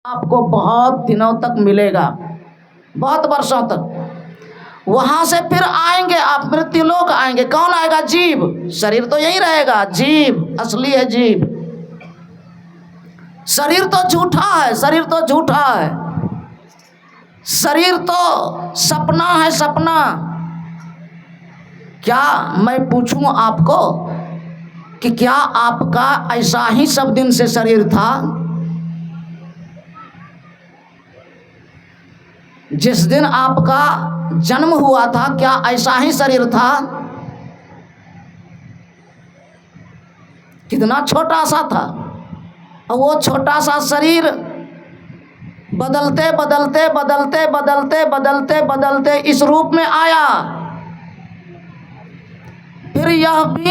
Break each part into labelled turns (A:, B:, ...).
A: आपको बहुत दिनों तक मिलेगा, बहुत वर्षों तक। वहां से फिर आएंगे आप, मृत्यु लोक आएंगे। कौन आएगा? जीव। शरीर तो यही रहेगा, जीव असली है जीव। शरीर तो झूठा है, शरीर तो झूठा है, शरीर तो सपना है, सपना। क्या मैं पूछूं आपको कि क्या आपका ऐसा ही सब दिन से शरीर था? जिस दिन आपका जन्म हुआ था क्या ऐसा ही शरीर था? कितना छोटा सा था, और वो छोटा सा शरीर बदलते बदलते बदलते बदलते बदलते बदलते इस रूप में आया। फिर यह भी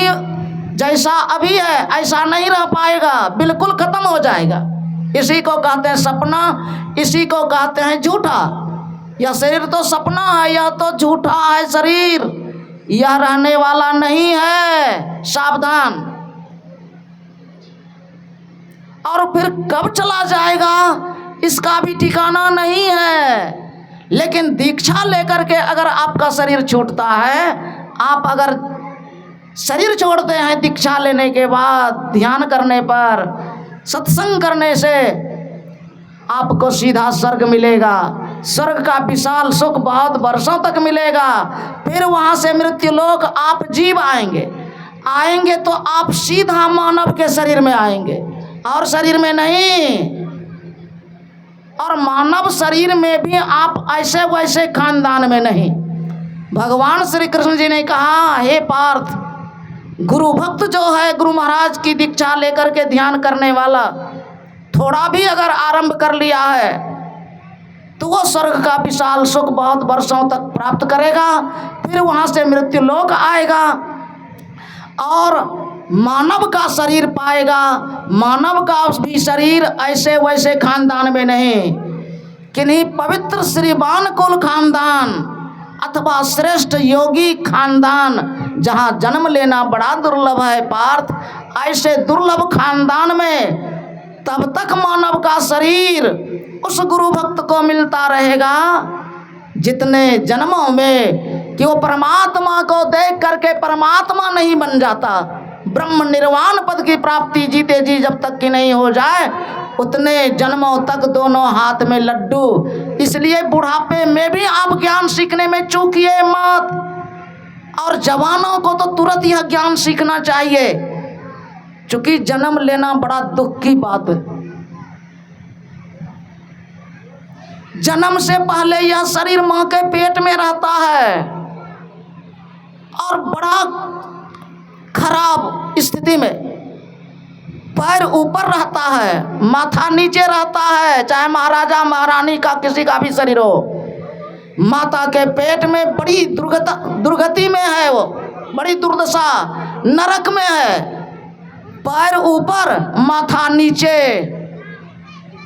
A: जैसा अभी है ऐसा नहीं रह पाएगा, बिल्कुल खत्म हो जाएगा। इसी को कहते हैं सपना, इसी को कहते हैं झूठा। यह शरीर तो सपना है, यह तो झूठा है शरीर, यह रहने वाला नहीं है, सावधान। और फिर कब चला जाएगा इसका भी ठिकाना नहीं है। लेकिन दीक्षा लेकर के अगर आपका शरीर छूटता है, आप अगर शरीर छोड़ते हैं दीक्षा लेने के बाद, ध्यान करने पर, सत्संग करने से आपको सीधा स्वर्ग मिलेगा। स्वर्ग का विशाल सुख बहुत वर्षों तक मिलेगा। फिर वहाँ से मृत्यु लोक आप जीव आएंगे, आएंगे तो आप सीधा मानव के शरीर में आएंगे, और शरीर में नहीं। और मानव शरीर में भी आप ऐसे वैसे खानदान में नहीं। भगवान श्री कृष्ण जी ने कहा, हे पार्थ, गुरु भक्त जो है, गुरु महाराज की दीक्षा लेकर के ध्यान करने वाला, थोड़ा भी अगर आरंभ कर लिया है तो वो स्वर्ग का विशाल सुख बहुत वर्षों तक प्राप्त करेगा। फिर वहाँ से मृत्यु लोक आएगा और मानव का शरीर पाएगा। मानव का भी शरीर ऐसे वैसे खानदान में नहीं, किन्हीं पवित्र श्रीमान कुल खानदान अथवा श्रेष्ठ योगी खानदान, जहाँ जन्म लेना बड़ा दुर्लभ है पार्थ। ऐसे दुर्लभ खानदान में तब तक मानव का शरीर उस गुरु भक्त को मिलता रहेगा जितने जन्मों में कि वो परमात्मा को देख करके परमात्मा नहीं बन जाता। ब्रह्म निर्वाण पद की प्राप्ति जीते जी जब तक की नहीं हो जाए, उतने जन्मों तक दोनों हाथ में लड्डू। इसलिए बुढ़ापे में भी आप ज्ञान सीखने में चूकिए मत, और जवानों को तो तुरंत यह ज्ञान सीखना चाहिए, क्योंकि जन्म लेना बड़ा दुख की बात है। जन्म से पहले यह शरीर मां के पेट में रहता है और बड़ा खराब स्थिति में, पैर ऊपर रहता है, माथा नीचे रहता है, चाहे महाराजा महारानी का किसी का भी शरीर हो। माता के पेट में बड़ी दुर्गति में है, वो बड़ी दुर्दशा, नरक में है। पैर ऊपर माथा नीचे,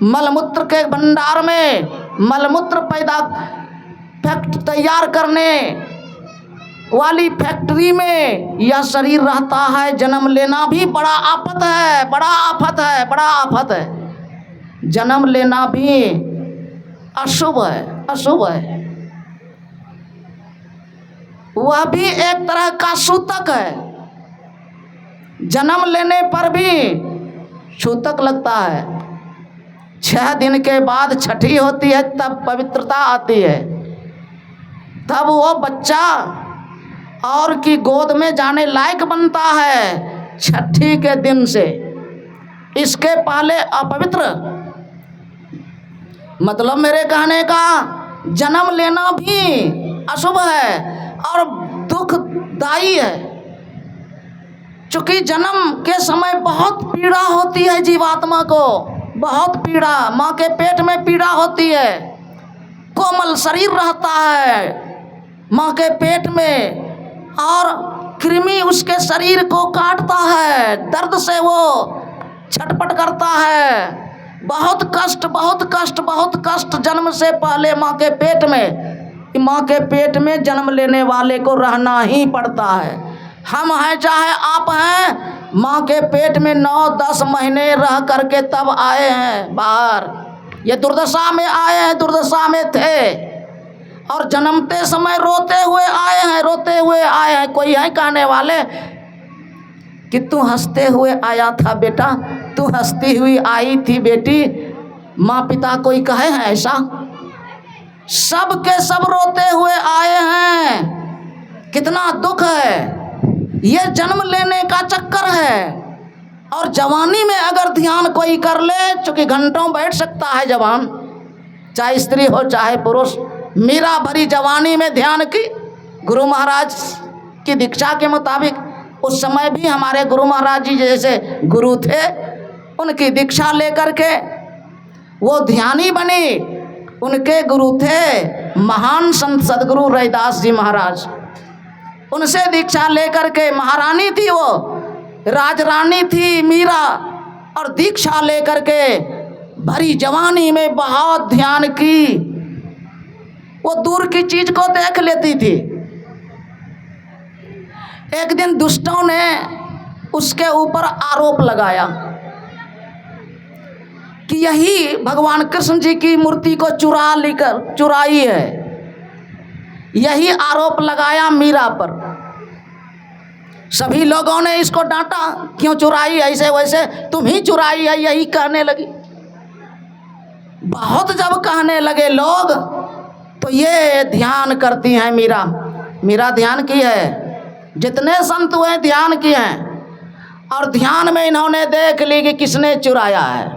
A: मलमूत्र के भंडार में मलमूत्र तैयार करने वाली फैक्ट्री में यह शरीर रहता है। जन्म लेना भी बड़ा आफत है, बड़ा आफत है, बड़ा आफत है। जन्म लेना भी अशुभ है, अशुभ है। वह भी एक तरह का सूतक है। जन्म लेने पर भी सूतक लगता है। 6 दिन के बाद छठी होती है, तब पवित्रता आती है, तब वो बच्चा और की गोद में जाने लायक बनता है। छठी के दिन से, इसके पहले अपवित्र। मतलब मेरे कहने का, जन्म लेना भी अशुभ है और दुखदाई है, क्योंकि जन्म के समय बहुत पीड़ा होती है जीवात्मा को, बहुत पीड़ा। माँ के पेट में पीड़ा होती है, कोमल शरीर रहता है माँ के पेट में, और कृमि उसके शरीर को काटता है, दर्द से वो छटपट करता है। बहुत कष्ट, बहुत कष्ट, बहुत कष्ट जन्म से पहले माँ के पेट में। माँ के पेट में जन्म लेने वाले को रहना ही पड़ता है। हम हैं चाहे आप हैं, माँ के पेट में 9-10 महीने रह करके तब आए हैं बाहर। ये दुर्दशा में आए हैं, दुर्दशा में थे और जन्मते समय रोते हुए आए हैं, रोते हुए आए हैं। कोई है कहने वाले कि तू हंसते हुए आया था बेटा, तू हंसती हुई आई थी बेटी, माँ पिता कोई कहे हैं ऐसा? सब के सब रोते हुए आए हैं। कितना दुख है, ये जन्म लेने का चक्कर है। और जवानी में अगर ध्यान कोई कर ले, चूंकि घंटों बैठ सकता है जवान, चाहे स्त्री हो चाहे पुरुष। मीरा भरी जवानी में ध्यान की, गुरु महाराज की दीक्षा के मुताबिक। उस समय भी हमारे गुरु महाराज जी जैसे गुरु थे, उनकी दीक्षा लेकर के वो ध्यानी बनी। उनके गुरु थे महान संत सदगुरु रैदास जी महाराज। उनसे दीक्षा लेकर के, महारानी थी वो, राजरानी थी मीरा, और दीक्षा लेकर के भरी जवानी में बहुत ध्यान की। वो दूर की चीज को देख लेती थी। एक दिन दुष्टों ने उसके ऊपर आरोप लगाया कि यही भगवान कृष्ण जी की मूर्ति को चुराई है। यही आरोप लगाया मीरा पर। सभी लोगों ने इसको डांटा, क्यों चुराई, ऐसे वैसे तुम ही चुराई है, यही कहने लगी। बहुत जब कहने लगे लोग, तो ये ध्यान करती हैं मीरा। मीरा ध्यान की है, जितने संत हुए ध्यान किए हैं। और ध्यान में इन्होंने देख ली कि किसने चुराया है,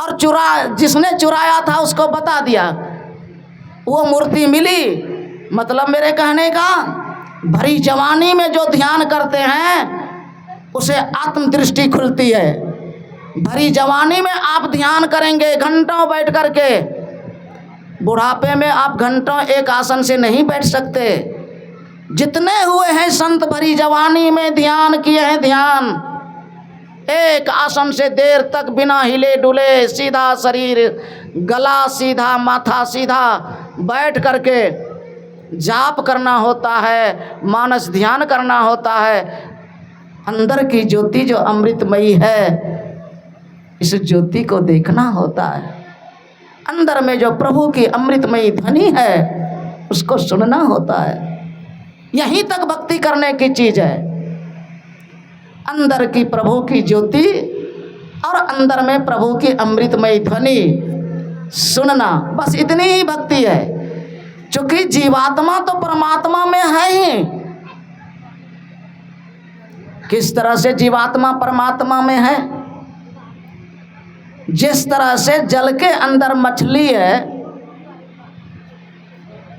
A: और जिसने चुराया था उसको बता दिया। वो मूर्ति मिली। मतलब मेरे कहने का, भरी जवानी में जो ध्यान करते हैं उसे आत्मदृष्टि खुलती है। भरी जवानी में आप ध्यान करेंगे घंटों बैठ करके, बुढ़ापे में आप घंटों एक आसन से नहीं बैठ सकते। जितने हुए हैं संत भरी जवानी में ध्यान किए हैं, ध्यान एक आसन से देर तक बिना हिले डुले, सीधा शरीर, गला सीधा, माथा सीधा बैठ करके जाप करना होता है, मानस ध्यान करना होता है। अंदर की ज्योति जो अमृतमयी है, इस ज्योति को देखना होता है। अंदर में जो प्रभु की अमृतमयी ध्वनि है उसको सुनना होता है। यहीं तक भक्ति करने की चीज है। अंदर की प्रभु की ज्योति और अंदर में प्रभु की अमृतमयी ध्वनि सुनना, बस इतनी ही भक्ति है। क्योंकि जीवात्मा तो परमात्मा में है ही। किस तरह से जीवात्मा परमात्मा में है? जिस तरह से जल के अंदर मछली है,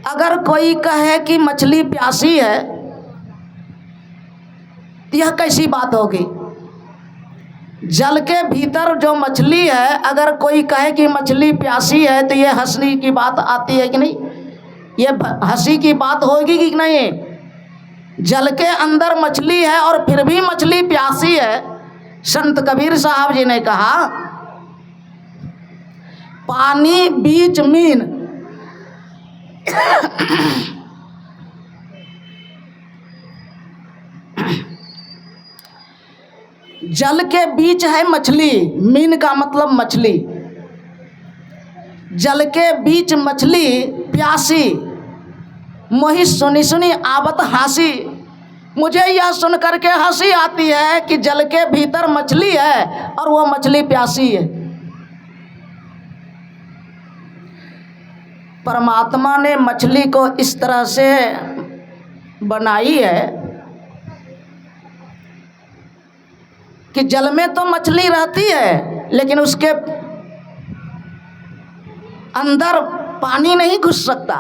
A: अगर कोई कहे कि मछली प्यासी है, यह कैसी बात होगी? जल के भीतर जो मछली है, अगर कोई कहे कि मछली प्यासी है, तो यह हंसने की बात आती है कि नहीं? ये हंसी की बात होगी कि नहीं? जल के अंदर मछली है और फिर भी मछली प्यासी है। संत कबीर साहब जी ने कहा, पानी बीच मीन, जल के बीच है मछली, मीन का मतलब मछली। जल के बीच मछली प्यासी, मोहि सुनी सुनी आवत हंसी। मुझे यह सुन करके हंसी आती है कि जल के भीतर मछली है और वो मछली प्यासी है। परमात्मा ने मछली को इस तरह से बनाई है कि जल में तो मछली रहती है, लेकिन उसके अंदर पानी नहीं घुस सकता।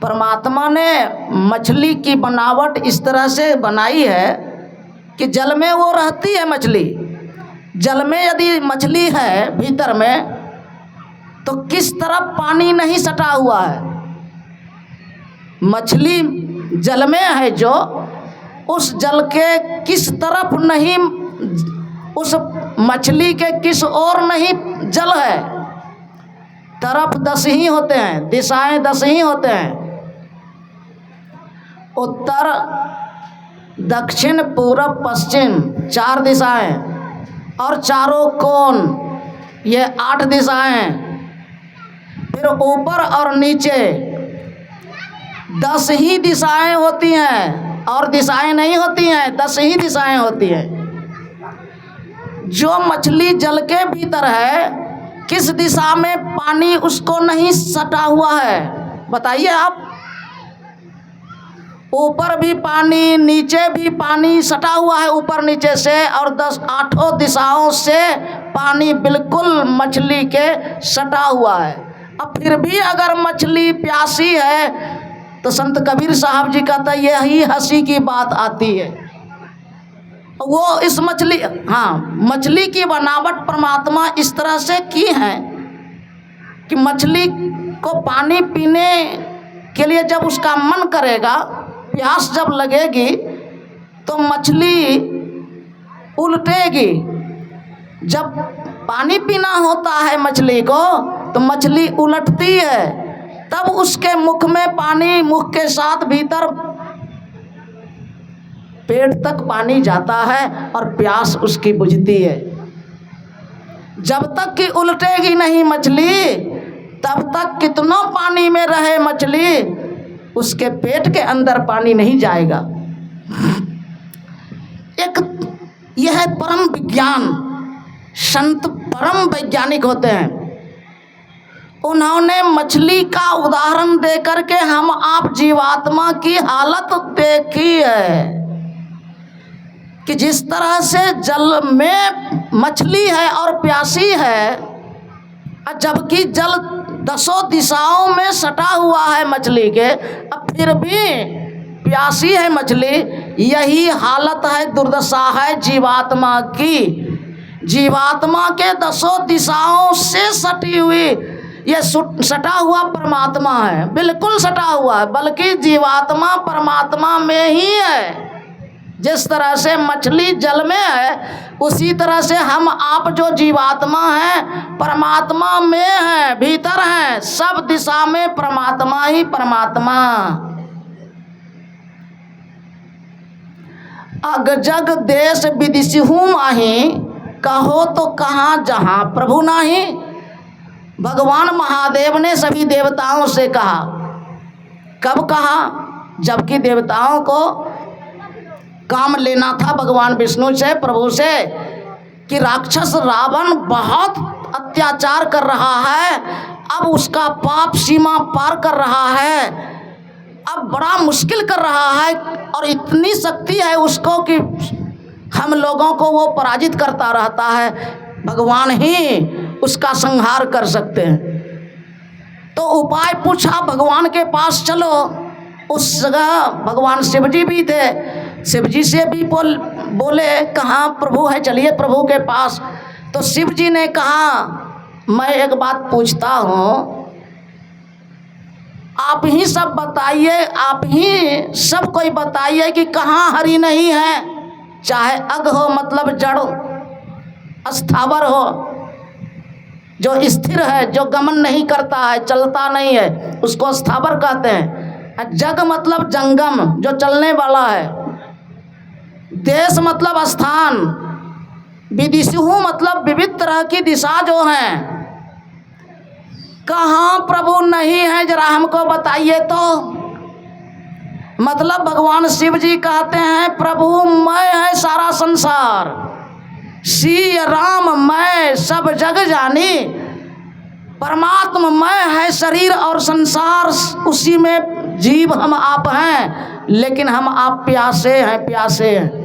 A: परमात्मा ने मछली की बनावट इस तरह से बनाई है कि जल में वो रहती है मछली। जल में यदि मछली है भीतर में, तो किस तरफ पानी नहीं सटा हुआ है। मछली जल में है जो, उस जल के किस तरफ नहीं, उस मछली के किस ओर नहीं जल है। तरफ 10 ही होते हैं, दिशाएं 10 ही होते हैं। उत्तर, दक्षिण, पूरब, पश्चिम, 4 दिशाएं और चारों कोण। ये 8 दिशाएं, फिर ऊपर और नीचे 10 ही दिशाएं होती हैं, और दिशाएं नहीं होती हैं, 10 ही दिशाएं होती हैं। जो मछली जल के भीतर है, किस दिशा में पानी उसको नहीं सटा हुआ है, बताइए आप। ऊपर भी पानी, नीचे भी पानी सटा हुआ है ऊपर नीचे से, और 8 दिशाओं से पानी बिल्कुल मछली के सटा हुआ है। अब फिर भी अगर मछली प्यासी है तो संत कबीर साहब जी कहता है यही हंसी की बात आती है। वो इस मछली, हाँ, मछली की बनावट परमात्मा इस तरह से की है कि मछली को पानी पीने के लिए जब उसका मन करेगा, प्यास जब लगेगी, तो मछली उल्टेगी। जब पानी पीना होता है मछली को तो मछली उलटती है, तब उसके मुख में पानी, मुख के साथ भीतर पेट तक पानी जाता है और प्यास उसकी बुझती है। जब तक कि उल्टेगी नहीं मछली, तब तक कितना पानी में रहे मछली, उसके पेट के अंदर पानी नहीं जाएगा। एक यह है परम विज्ञान। संत परम वैज्ञानिक होते हैं। उन्होंने मछली का उदाहरण देकर के हम आप जीवात्मा की हालत देखी है कि जिस तरह से जल में मछली है और प्यासी है, जबकि जल 10 दिशाओं में सटा हुआ है मछली के, अब फिर भी प्यासी है मछली। यही हालत है, दुर्दशा है जीवात्मा की। जीवात्मा के 10 दिशाओं से सटी हुई, ये सटा हुआ परमात्मा है, बिल्कुल सटा हुआ है, बल्कि जीवात्मा परमात्मा में ही है। जिस तरह से मछली जल में है, उसी तरह से हम आप जो जीवात्मा हैं परमात्मा में हैं, भीतर हैं। सब दिशा में परमात्मा ही परमात्मा। अग जग देश विदिशहु माही, कहो तो कहाँ जहाँ प्रभु नाही। भगवान महादेव ने सभी देवताओं से कहा। कब कहा? जबकि देवताओं को काम लेना था भगवान विष्णु से, प्रभु से, कि राक्षस रावण बहुत अत्याचार कर रहा है, अब उसका पाप सीमा पार कर रहा है, अब बड़ा मुश्किल कर रहा है, और इतनी शक्ति है उसको कि हम लोगों को वो पराजित करता रहता है। भगवान ही उसका संहार कर सकते हैं। तो उपाय पूछा, भगवान के पास चलो। उस जगह भगवान शिव जी भी थे। शिव जी से भी बोले कहाँ प्रभु है, चलिए प्रभु के पास। तो शिव जी ने कहा मैं एक बात पूछता हूँ, आप ही सब बताइए, आप ही सब कोई बताइए कि कहाँ हरि नहीं है। चाहे अग हो, मतलब जड़, अस्थावर हो, जो स्थिर है, जो गमन नहीं करता है, चलता नहीं है, उसको स्थावर कहते हैं। जग मतलब जंगम, जो चलने वाला है। देश मतलब स्थान। विदिशहु मतलब विविध तरह की दिशा जो हैं। कहाँ प्रभु नहीं है, जरा हमको बताइए तो। मतलब भगवान शिव जी कहते हैं प्रभु मैं है सारा संसार, श्री राम मैं सब जग जानी। परमात्मा मैं है शरीर और संसार, उसी में जीव हम आप हैं, लेकिन हम आप प्यासे हैं, प्यासे हैं।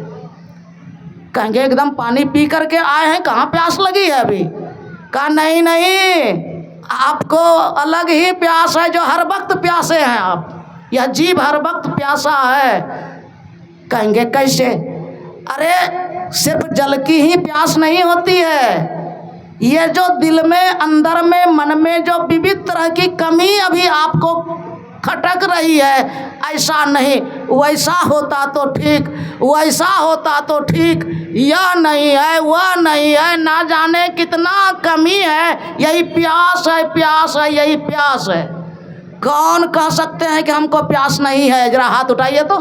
A: कहेंगे एकदम पानी पी करके आए हैं, कहाँ प्यास लगी है अभी? कहा नहीं नहीं, आपको अलग ही प्यास है, जो हर वक्त प्यासे हैं आप। यह जीव हर वक्त प्यासा है। कहेंगे कैसे? अरे सिर्फ जल की ही प्यास नहीं होती है, ये जो दिल में, अंदर में, मन में जो विविध तरह की कमी अभी आपको खटक रही है, ऐसा नहीं, वैसा होता तो ठीक, वैसा होता तो ठीक, यह नहीं है, वह नहीं है, ना जाने कितना कमी है। यही प्यास है, प्यास है, यही प्यास है। कौन कह सकते हैं कि हमको प्यास नहीं है? जरा हाथ उठाइए तो।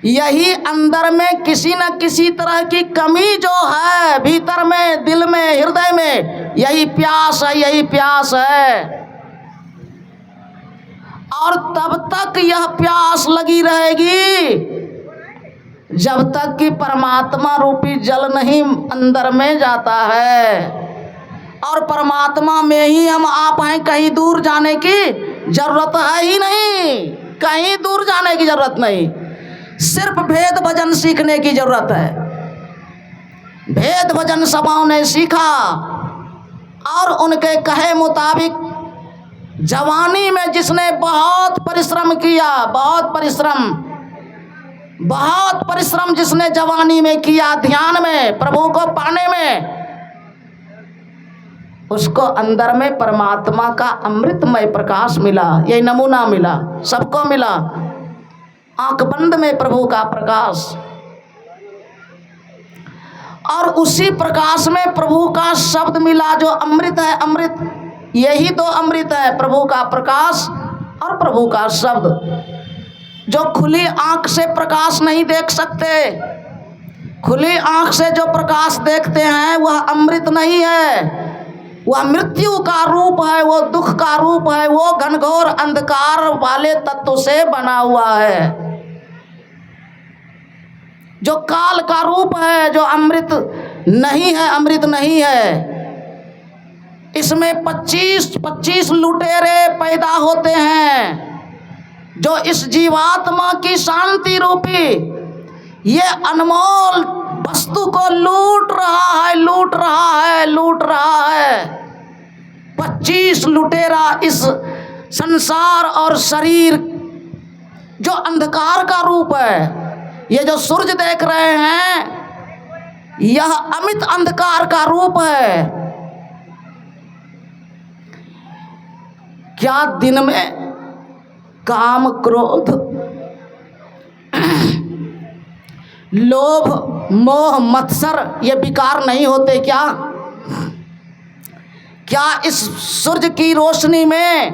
A: यही अंदर में किसी न किसी तरह की कमी जो है, भीतर में, दिल में, हृदय में, यही प्यास है, यही प्यास है। और तब तक यह प्यास लगी रहेगी जब तक कि परमात्मा रूपी जल नहीं अंदर में जाता है। और परमात्मा में ही हम आप हैं, कहीं दूर जाने की जरूरत है ही नहीं, कहीं दूर जाने की जरूरत नहीं, सिर्फ भेद भजन सीखने की जरूरत है। भेद भजन सभाओं ने सीखा और उनके कहे मुताबिक जवानी में जिसने बहुत परिश्रम किया, बहुत परिश्रम जिसने जवानी में किया, ध्यान में, प्रभु को पाने में, उसको अंदर में परमात्मा का अमृतमय प्रकाश मिला। यही नमूना मिला, सबको मिला, आंख बंद में प्रभु का प्रकाश। और उसी प्रकाश में प्रभु का शब्द मिला जो अमृत है। अमृत, यही तो अमृत है, प्रभु का प्रकाश और प्रभु का शब्द। जो खुली आंख से प्रकाश नहीं देख सकते, खुली आंख से जो प्रकाश देखते हैं वह अमृत नहीं है, वह मृत्यु का रूप है, वो दुख का रूप है, वो घनघोर अंधकार वाले तत्व से बना हुआ है, जो काल का रूप है, जो अमृत नहीं है, अमृत नहीं है। इसमें 25 लुटेरे पैदा होते हैं जो इस जीवात्मा की शांति रूपी ये अनमोल वस्तु को लूट रहा है, लूट रहा है, लूट रहा है। 25 लुटेरा इस संसार और शरीर जो अंधकार का रूप है, ये जो सूरज देख रहे हैं यह अमित अंधकार का रूप है। क्या दिन में काम, क्रोध, लोभ, मोह, मत्सर ये विकार नहीं होते क्या? क्या इस सूरज की रोशनी में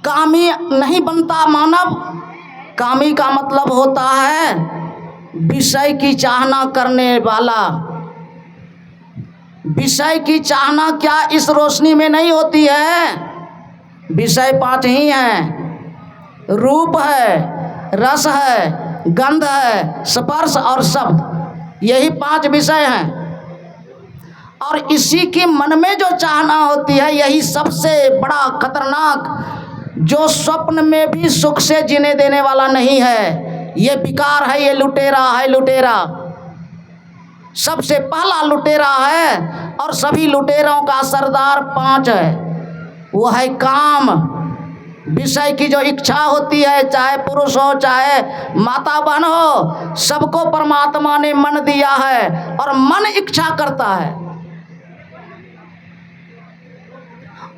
A: कामी नहीं बनता मानव? कामी का मतलब होता है विषय की चाहना करने वाला। विषय की चाहना क्या इस रोशनी में नहीं होती है? विषय 5 ही हैं, रूप है, रस है, गंध है, स्पर्श और शब्द, यही 5 विषय हैं। और इसी की मन में जो चाहना होती है यही सबसे बड़ा खतरनाक, जो स्वप्न में भी सुख से जीने देने वाला नहीं है। ये विकार है, ये लुटेरा है, लुटेरा सबसे पहला लुटेरा है। और सभी लुटेरों का सरदार 5 है, वो है काम। विषय की जो इच्छा होती है, चाहे पुरुष हो चाहे माता बहन हो, सबको परमात्मा ने मन दिया है और मन इच्छा करता है।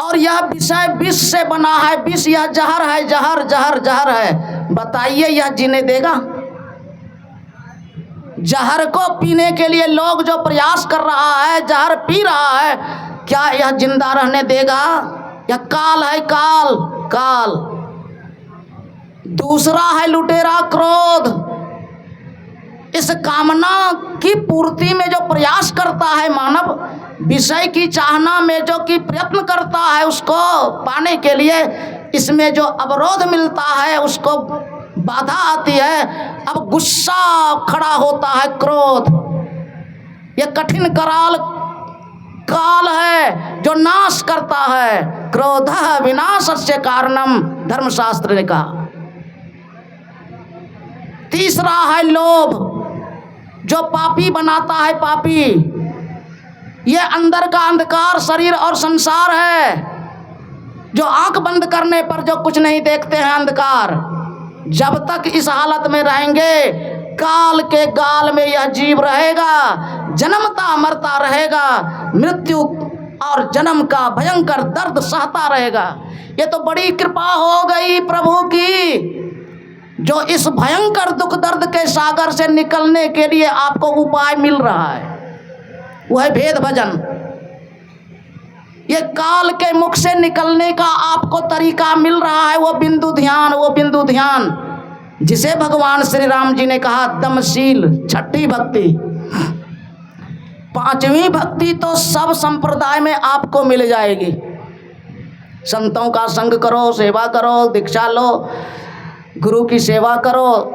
A: और यह विषय विष से बना है, विष यह जहर है, जहर जहर जहर है। बताइए यह जीने देगा? जहर को पीने के लिए लोग जो प्रयास कर रहा है, जहर पी रहा है, क्या यह जिंदा रहने देगा? यह काल है, काल काल। दूसरा है लुटेरा क्रोध। इस कामना की पूर्ति में जो प्रयास करता है मानव, विषय की चाहना में जो कि प्रयत्न करता है उसको पाने के लिए, इसमें जो अवरोध मिलता है, उसको बाधा आती है। अब गुस्सा खड़ा होता है, क्रोध। यह कठिन कराल काल है जो नाश करता है। क्रोध विनाशस्य कारणम, धर्मशास्त्र ने कहा। तीसरा है लोभ, जो पापी बनाता है, पापी। यह अंदर का अंधकार शरीर और संसार है, जो आंख बंद करने पर जो कुछ नहीं देखते हैं, अंधकार। जब तक इस हालत में रहेंगे, काल के गाल में यह जीव रहेगा, जन्मता मरता रहेगा, मृत्यु और जन्म का भयंकर दर्द सहता रहेगा। ये तो बड़ी कृपा हो गई प्रभु की, जो इस भयंकर दुख दर्द के सागर से निकलने के लिए आपको उपाय मिल रहा है। वह है भेद भजन। ये काल के मुख से निकलने का आपको तरीका मिल रहा है, वो बिंदु ध्यान, वो बिंदु ध्यान। जिसे भगवान श्री राम जी ने कहा दमशील, छठी भक्ति। पांचवी भक्ति तो सब संप्रदाय में आपको मिल जाएगी। संतों का संग करो, सेवा करो, दीक्षा लो, गुरु की सेवा करो,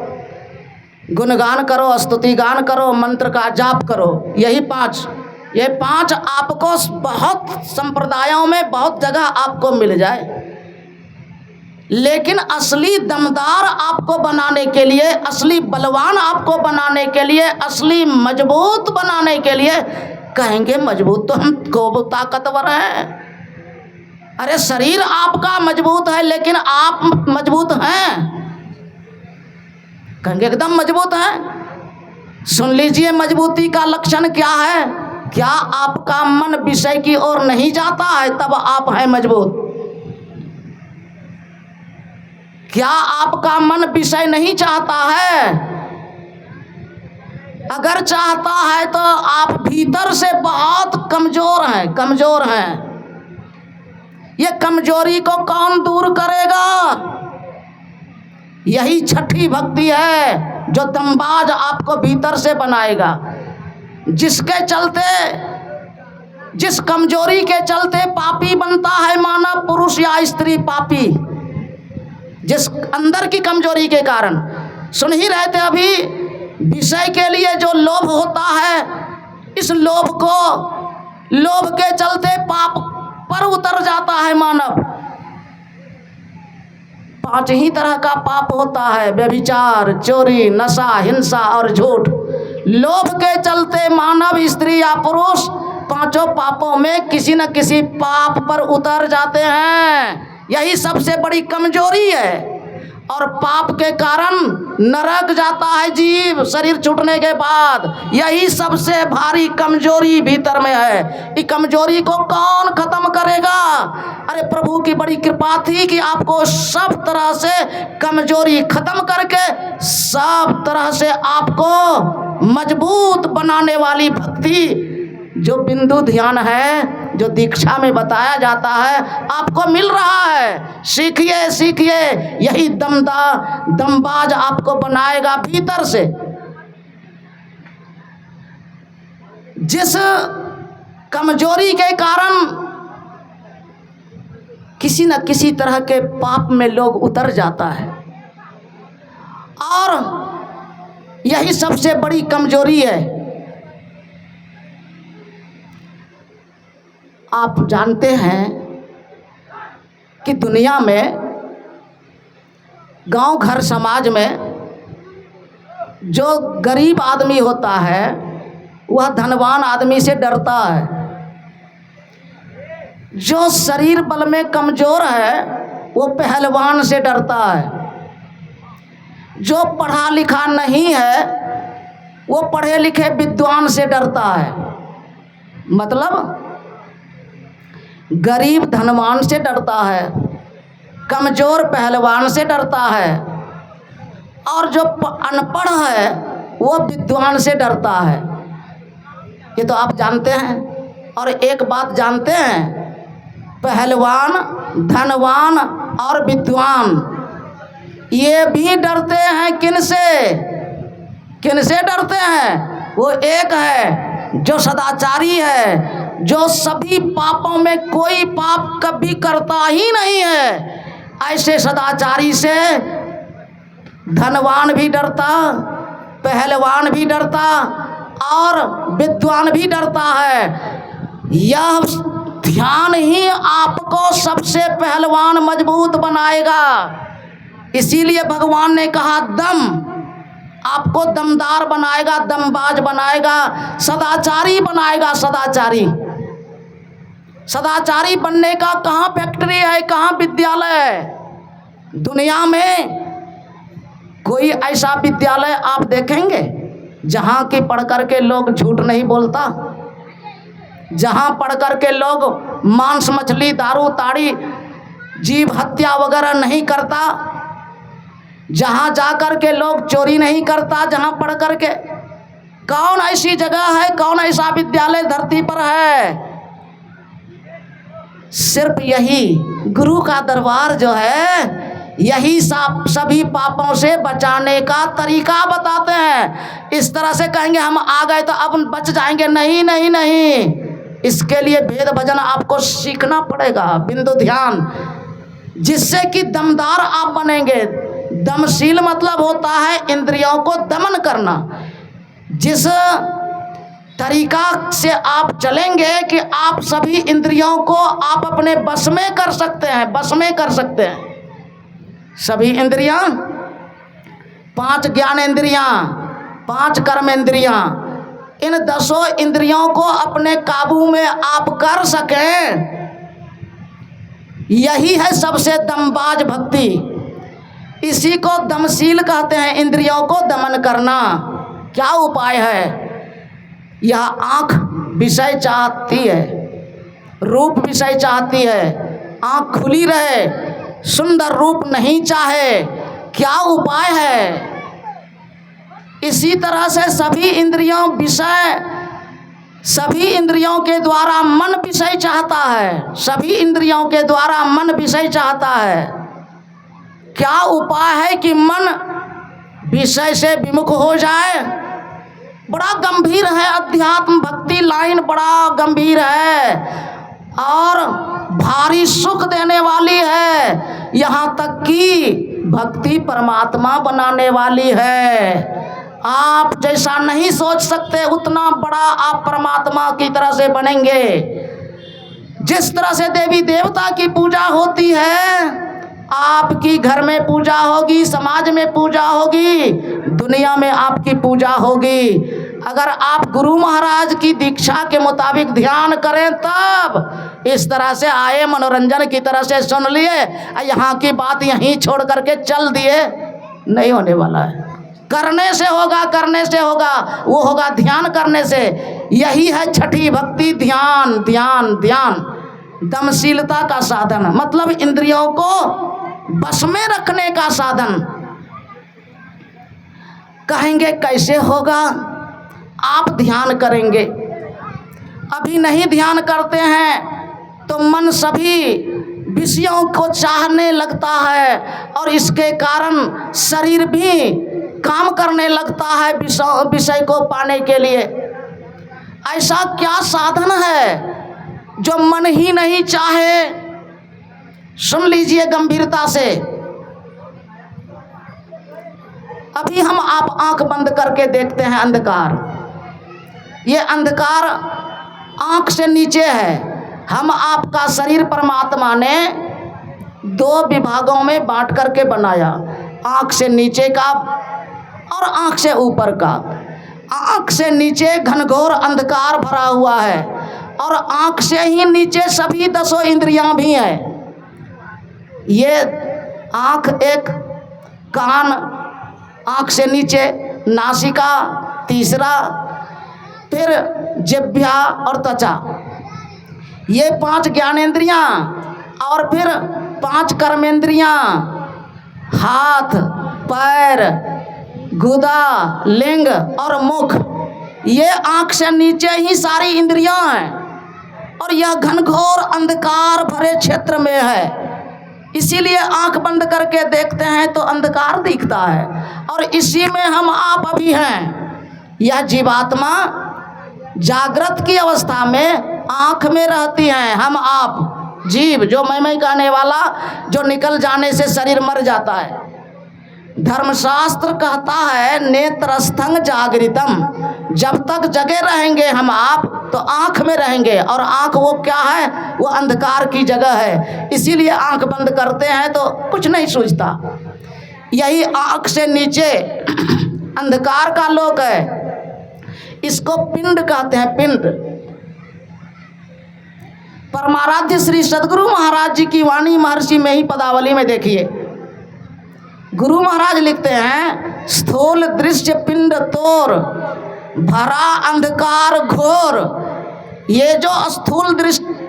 A: गुणगान करो, स्तुति गान करो, मंत्र का जाप करो। ये पांच आपको बहुत संप्रदायों में बहुत जगह आपको मिल जाए। लेकिन असली दमदार आपको बनाने के लिए, असली बलवान आपको बनाने के लिए, असली मजबूत बनाने के लिए, कहेंगे मजबूत तो हम को ताकतवर हैं। अरे शरीर आपका मजबूत है लेकिन आप मजबूत हैं? कहेंगे एकदम मजबूत है। सुन लीजिए मजबूती का लक्षण क्या है। क्या आपका मन विषय की ओर नहीं जाता है तब आप हैं मजबूत। क्या आपका मन विषय नहीं चाहता है? अगर चाहता है तो आप भीतर से बहुत कमजोर हैं। ये कमजोरी को कौन दूर करेगा? यही छठी भक्ति है जो दमबाज आपको भीतर से बनाएगा। जिसके चलते, जिस कमजोरी के चलते पापी बनता है मानव, पुरुष या स्त्री पापी, जिस अंदर की कमजोरी के कारण। सुन ही रहे थे अभी, विषय के लिए जो लोभ होता है, इस लोभ के चलते पाप पर उतर जाता है मानव। 5 ही तरह का पाप होता है: व्यभिचार, चोरी, नशा, हिंसा और झूठ। लोभ के चलते मानव, स्त्री या पुरुष, 5 पापों में किसी न किसी पाप पर उतर जाते हैं। यही सबसे बड़ी कमजोरी है। और पाप के कारण नरक जाता है जीव शरीर छूटने के बाद। यही सबसे भारी कमजोरी भीतर में है। इस कमजोरी को कौन खत्म करेगा? अरे प्रभु की बड़ी कृपा थी कि आपको सब तरह से कमजोरी खत्म करके सब तरह से आपको मजबूत बनाने वाली भक्ति, जो बिंदु ध्यान है, जो दीक्षा में बताया जाता है, आपको मिल रहा है। सीखिए। यही दमबाज आपको बनाएगा भीतर से। जिस कमजोरी के कारण किसी न किसी तरह के पाप में लोग उतर जाता है, और यही सबसे बड़ी कमजोरी है। आप जानते हैं कि दुनिया में, गांव घर समाज में, जो गरीब आदमी होता है वह धनवान आदमी से डरता है। जो शरीर बल में कमजोर है वो पहलवान से डरता है। जो पढ़ा लिखा नहीं है वो पढ़े लिखे विद्वान से डरता है। मतलब गरीब धनवान से डरता है, कमजोर पहलवान से डरता है, और जो अनपढ़ है वो विद्वान से डरता है। ये तो आप जानते हैं। और एक बात जानते हैं, पहलवान, धनवान और विद्वान ये भी डरते हैं किनसे डरते हैं? वो एक है जो सदाचारी है, जो सभी पापों में कोई पाप कभी करता ही नहीं है। ऐसे सदाचारी से धनवान भी डरता, पहलवान भी डरता और विद्वान भी डरता है। यह ध्यान ही आपको सबसे पहलवान मजबूत बनाएगा। इसीलिए भगवान ने कहा दम आपको दमदार बनाएगा, दमबाज बनाएगा, सदाचारी बनाएगा। सदाचारी बनने का कहाँ फैक्ट्री है, कहाँ विद्यालय है? दुनिया में कोई ऐसा विद्यालय आप देखेंगे जहाँ की पढ़ कर के लोग झूठ नहीं बोलता, जहाँ पढ़ कर के लोग मांस मछली दारू ताड़ी जीव हत्या वगैरह नहीं करता, जहाँ जा कर के लोग चोरी नहीं करता, जहाँ पढ़ कर के? कौन ऐसी जगह है, कौन ऐसा विद्यालय धरती पर है? सिर्फ यही गुरु का दरबार जो है, यही सभी पापों से बचाने का तरीका बताते हैं। इस तरह से कहेंगे हम आ गए तो अब बच जाएंगे, नहीं नहीं नहीं, इसके लिए वेद भजन आपको सीखना पड़ेगा, बिंदु ध्यान, जिससे कि दमदार आप बनेंगे। दमशील मतलब होता है इंद्रियों को दमन करना। जिस तरीका से आप चलेंगे कि आप सभी इंद्रियों को आप अपने बस में कर सकते हैं, बस में कर सकते हैं सभी इंद्रियां, 5 ज्ञानेंद्रियां, 5 कर्मेंद्रियां, इन 10 इंद्रियों को अपने काबू में आप कर सकें, यही है सबसे दमबाज भक्ति। इसी को दमशील कहते हैं, इंद्रियों को दमन करना। क्या उपाय है? यह आँख विषय चाहती है, रूप विषय चाहती है, आँख खुली रहे, सुंदर रूप नहीं चाहे, क्या उपाय है? इसी तरह से सभी इंद्रियों के द्वारा मन विषय चाहता है, सभी इंद्रियों के द्वारा मन विषय चाहता है। क्या उपाय है कि मन विषय से विमुख हो जाए? बड़ा गंभीर है, अध्यात्म भक्ति लाइन बड़ा गंभीर है और भारी सुख देने वाली है, यहाँ तक कि भक्ति परमात्मा बनाने वाली है। आप जैसा नहीं सोच सकते उतना बड़ा आप परमात्मा की तरह से बनेंगे। जिस तरह से देवी देवता की पूजा होती है, आपकी घर में पूजा होगी, समाज में पूजा होगी, दुनिया में आपकी पूजा होगी। अगर आप गुरु महाराज की दीक्षा के मुताबिक ध्यान करें तब इस तरह से आए, मनोरंजन की तरह से सुन लिए, यहाँ की बात यहीं छोड़ करके चल दिए, नहीं होने वाला है। करने से होगा, करने से होगा, वो होगा ध्यान करने से। यही है छठी भक्ति, ध्यान ध्यान ध्यान, दमशीलता का साधन, मतलब इंद्रियों को बस में रखने का साधन। कहेंगे कैसे होगा? आप ध्यान करेंगे, अभी नहीं ध्यान करते हैं तो मन सभी विषयों को चाहने लगता है और इसके कारण शरीर भी काम करने लगता है विषय को पाने के लिए। ऐसा क्या साधन है जो मन ही नहीं चाहे? सुन लीजिए गंभीरता से। अभी हम आप आंख बंद करके देखते हैं अंधकार, ये अंधकार आंख से नीचे है। हम आपका शरीर परमात्मा ने 2 विभागों में बांट करके बनाया, आंख से नीचे का और आंख से ऊपर का। आंख से नीचे घनघोर अंधकार भरा हुआ है और आंख से ही नीचे सभी 10 इंद्रियां भी हैं। ये आंख एक, कान आंख से नीचे, नासिका तीसरा, फिर जिह्वा और त्वचा, ये 5 ज्ञानेंद्रियां और फिर 5 कर्मेंद्रियां, हाथ पैर गुदा लिंग और मुख, ये आंख से नीचे ही सारी इंद्रियां हैं और यह घनघोर अंधकार भरे क्षेत्र में है। इसीलिए आंख बंद करके देखते हैं तो अंधकार दिखता है और इसी में हम आप अभी हैं। यह जीवात्मा जागृत की अवस्था में आंख में रहती हैं, हम आप जीव जो मैं कहने वाला, जो निकल जाने से शरीर मर जाता है। धर्मशास्त्र कहता है नेत्रस्थं जागृतम, जब तक जगे रहेंगे हम आप तो आंख में रहेंगे, और आंख वो क्या है? वो अंधकार की जगह है। इसीलिए आंख बंद करते हैं तो कुछ नहीं सूझता। यही आंख से नीचे अंधकार का लोक है, इसको पिंड कहते हैं, पिंड। परमाराध्य श्री सदगुरु महाराज जी की वाणी महर्षि में ही पदावली में देखिए, गुरु महाराज लिखते हैं, स्थूल दृश्य पिंड तोर भरा अंधकार घोर। ये जो स्थूल दृश्य